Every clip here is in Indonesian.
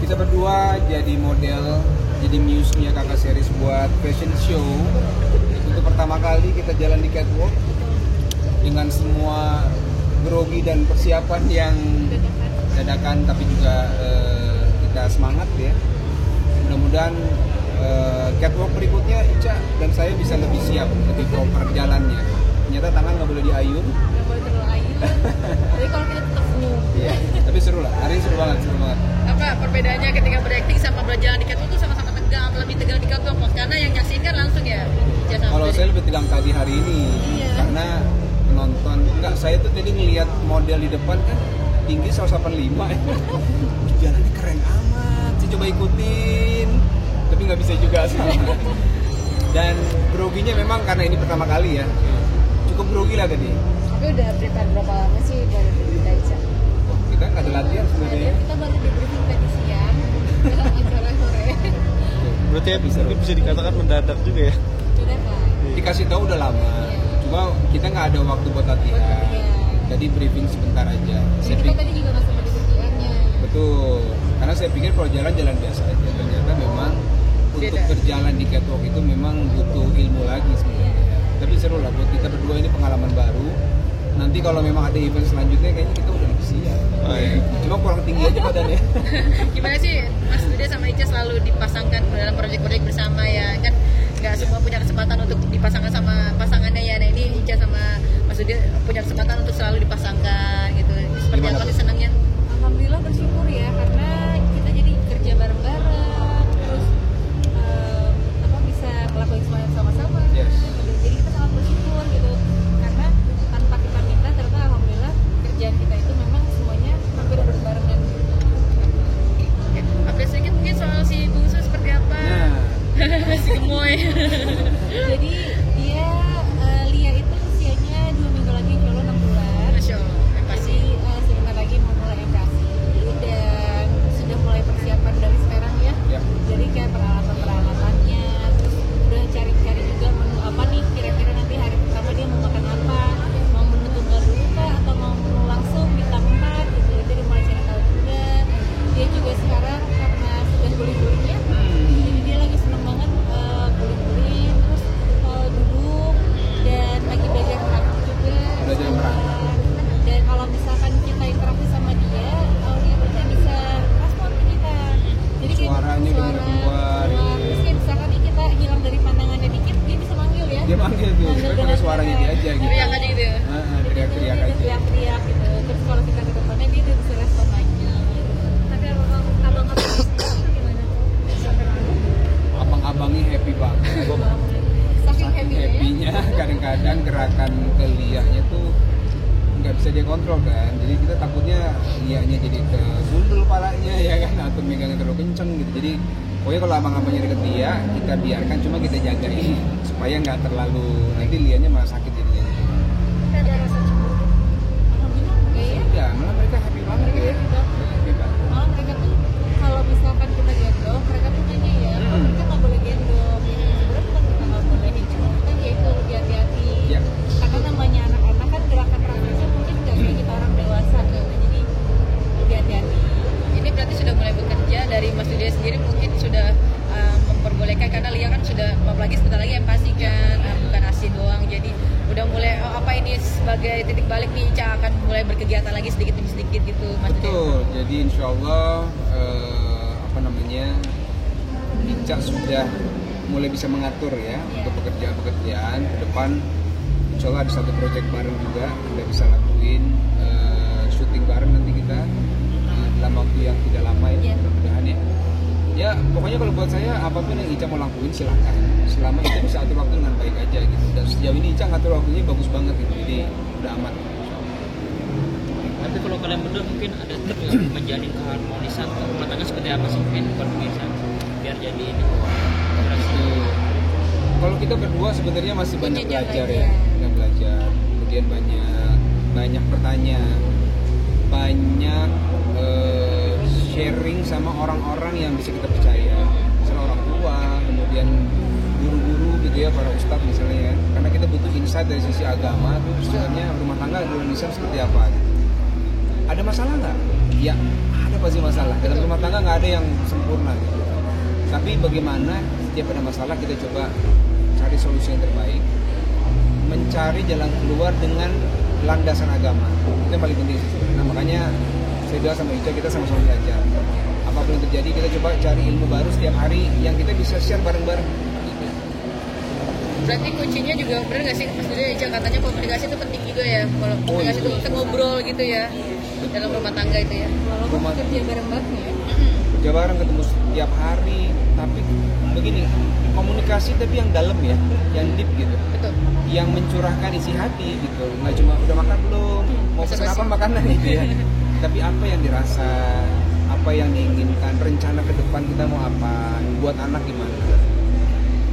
kita berdua jadi model, jadi muse-nya Kakak Series buat fashion show. Untuk pertama kali kita jalan di catwalk dengan semua grogi dan persiapan yang dadakan, tapi juga kita semangat ya. Mudah-mudahan catwalk berikutnya Ica dan saya bisa lebih siap, lebih proper jalannya. Ternyata tangan nggak boleh diayun. Nggak boleh terlalu ayun. Tapi kalau kita tetap move. Iya. Tapi seru lah. Hari ini seru banget. Apa perbedaannya ketika berakting sama berjalan di catwalk itu sama-sama tegang, lebih tegang di catwalk karena yang nyaksiin kan langsung ya. Kalau saya lebih tegang tadi hari ini, karena menonton. Enggak, saya tuh tadi ngelihat model di depan kan tinggi 185 ya. Jalannya keren amat. Saya coba ikutin, tapi nggak bisa juga sama. Dan groginya memang karena ini pertama kali ya. Cukup grogi lah tadi. Tapi udah prepare berapa lama sih baru kita Ica? Wah, kita nggak ada latihan sebenarnya. Kita baru di briefing tadi siang. Acara sore. Berarti ya bisa dikatakan mendadak juga ya? Sudah kan? Dikasih tahu udah lama. Cuma kita nggak ada waktu buat latihan. Jadi briefing sebentar aja. Kita tadi juga nggak sempat diskusiannya. Betul. Karena saya pikir kalau jalan biasa aja. Ternyata memang untuk berjalan di catwalk itu memang butuh ilmu lagi sebenarnya. Tapi seru lah buat kita berdua, ini pengalaman baru. Nanti kalau memang ada event selanjutnya kayaknya kita udah lebih siap. Cuma kurang tinggi aja badannya. Gimana sih Mas Dude sama Ica selalu dipasangkan dalam proyek-proyek bersama ya kan? Nggak semua punya kesempatan untuk dipasangkan sama pasangannya ya. Nah ini Ica sama Mas Dude punya kesempatan untuk selalu dipasangkan gitu. Seperti apa sih senangnya? Alhamdulillah bersyukur ya, karena kita jadi kerja bareng-bareng, terus bisa ngelakuin semuanya sama-sama. Yes. Jadi kita sangat bersyukur gitu, karena tanpa kita minta ternyata alhamdulillah kerjaan kita itu memang semuanya hampir berbarengan. Oke, update sedikit mungkin soal si bungsu seperti apa? Si gemoy. Jadi dia Lia itu usianya 2 minggu lagi, insya Allah 6 bulan. Masya Allah. Pasti sebentar lagi mau mulai MPASI dan sudah mulai persiapan dari sekarang ya. Jadi kayak peralatan-peralatannya, terus udah cari-cari juga menu apa nih kira-kira nanti hari pertama dia mau makan apa, mau menu tunggal dulu kah atau mau menu langsung bintang 4 gitu. Jadi mulai cari tahu juga. Dia juga sekarang karena sudah guling-gulingnya, jadi dia lagi seneng banget guling-guling, terus duduk dan lagi belajar merakit juga. Belajar merakit. Dan kalau misalkan kita interaksi sama dia, dia tuh bisa respon ke kita. Jadi suaranya udah mulai keluar. Terus kayak misalkan nih kita hilang dari pandangannya dikit, dia bisa manggil ya. Dia manggil tuh, tapi pakai suaranya dia aja gitu. Teriak aja gitu ya. Teriak-teriak aja. Teriak-teriak gitu. Terus kalau kita ke depannya dia bisa respon lagi. Tapi abang-abang gimana? Abang-abangnya happy banget. Saking Happy-nya kadang-kadang gerakan ke liahnya tuh nggak bisa dia kontrol kan, jadi kita takutnya liahnya jadi ke gundul palanya ya kan, atau megangnya terlalu kenceng gitu. Jadi pokoknya kalau abang-abangnya deket dia, kita biarkan, cuma kita jagain supaya nggak terlalu nanti liahnya malah sakit jadinya. ada rasa cemburu. Alhamdulillah enggak ya? Ya malah mereka happy banget ya. Happy banget. Malah mereka tuh kalau misalkan kita gendong, mereka tuh nanya ya, kita nggak boleh gendong. Sebenarnya bukan kita nggak boleh, cuma kita ya itu lebih hati-hati. Ya. Karena namanya anak-anak kan gerakan refleksnya mungkin nggak kayak kita orang dewasa gitu. Jadi lebih hati-hati. Ini berarti sudah mulai bekerja dari Mas Dude sendiri, mungkin sudah memperbolehkan karena Lia kan sudah apalagi sebentar lagi MPASI kan, bukan ASI doang. Jadi udah mulai apa ini sebagai titik balik nih Ica akan mulai berkegiatan lagi sedikit demi sedikit gitu Mas Dude. Betul. Jadi insya Allah Ica sudah mulai bisa mengatur ya untuk pekerjaan-pekerjaan ke depan. Insya Allah ada satu proyek bareng juga kita bisa lakuin syuting bareng nanti kita dalam waktu yang tidak lama ya, mudah-mudahan ya. Ya pokoknya kalau buat saya apapun yang Ica mau lakuin silahkan, selama Ica bisa atur waktu dengan baik aja gitu. Dan sejauh ini Ica ngatur waktunya bagus banget gitu, jadi udah aman. Tapi kalau kalian berdua mungkin ada tips ya, menjalin keharmonisan rumah tangga seperti apa sih mungkin buat pemirsa biar jadi ini. Kalau kita berdua sebenarnya masih banyak belajar ya, banyak belajar, kemudian banyak bertanya, banyak sharing sama orang-orang yang bisa kita percaya, misalnya orang tua, kemudian guru-guru gitu ya, para ustadz misalnya ya, karena kita butuh insight dari sisi agama tuh sebenarnya rumah tangga di Indonesia seperti apa gitu. Ada masalah nggak? Ya ada pasti masalah. Dalam rumah tangga nggak ada yang sempurna gitu. Tapi bagaimana setiap ada masalah kita coba cari solusi yang terbaik, mencari jalan keluar dengan landasan agama. Itu yang paling penting sih. Nah makanya saya bilang sama Ica, kita sama-sama belajar. Apapun yang terjadi kita coba cari ilmu baru setiap hari yang kita bisa share bareng-bareng. Gitu. Berarti kuncinya juga bener nggak sih Mas Duda, Ica katanya komunikasi itu penting juga ya. Kalau komunikasi itu kita ngobrol gitu ya dalam rumah tangga itu ya. Walaupun kerja bareng-bareng ya. Kerja bareng, ketemu setiap hari, tapi begini, komunikasi tapi yang dalam ya, yang deep gitu. Betul. Yang mencurahkan isi hati gitu, nggak cuma udah makan belum, mau pesan apa makanan gitu ya. Tapi apa yang dirasa, apa yang diinginkan, rencana ke depan kita mau apa, buat anak gimana,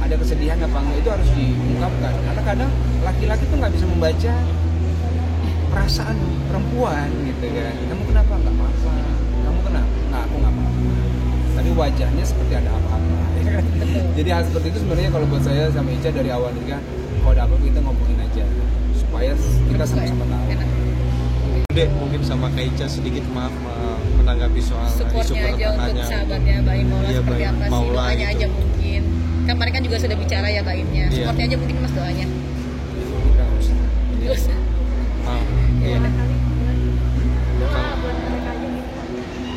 ada kesedihan apa enggak, itu harus diungkapkan. Karena kadang laki-laki tuh nggak bisa membaca perasaan perempuan gitu kan. Kamu kenapa nggak apa-apa? Kamu kenapa? Nah, aku nggak apa-apa. Tapi wajahnya seperti ada apa-apa. Jadi hal seperti itu sebenarnya kalau buat saya sama Ica dari awal nikah, kalau ada apa-apa kita ngomongin aja supaya kita sama-sama tahu. Dek, mungkin sama Kak Ica sedikit maaf menanggapi soal isu Supportnya aja untuk sahabatnya Mbak Maula Iya, seperti Mbak apa sih, Maula doanya gitu. aja mungkin. Kan kemarin kan juga sudah bicara ya Baimnya. Iya. Supportnya aja mungkin Mas doanya. Kita nggak usah. Terus Maaf. Iya.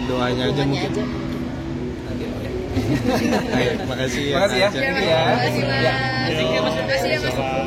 Doanya aja doanya mungkin. aja. Ayo, makasih ya. Makasih ya. Kak Ica. Thank you ya. Terima kasih Mas. Ya. Terima kasih ya Mas.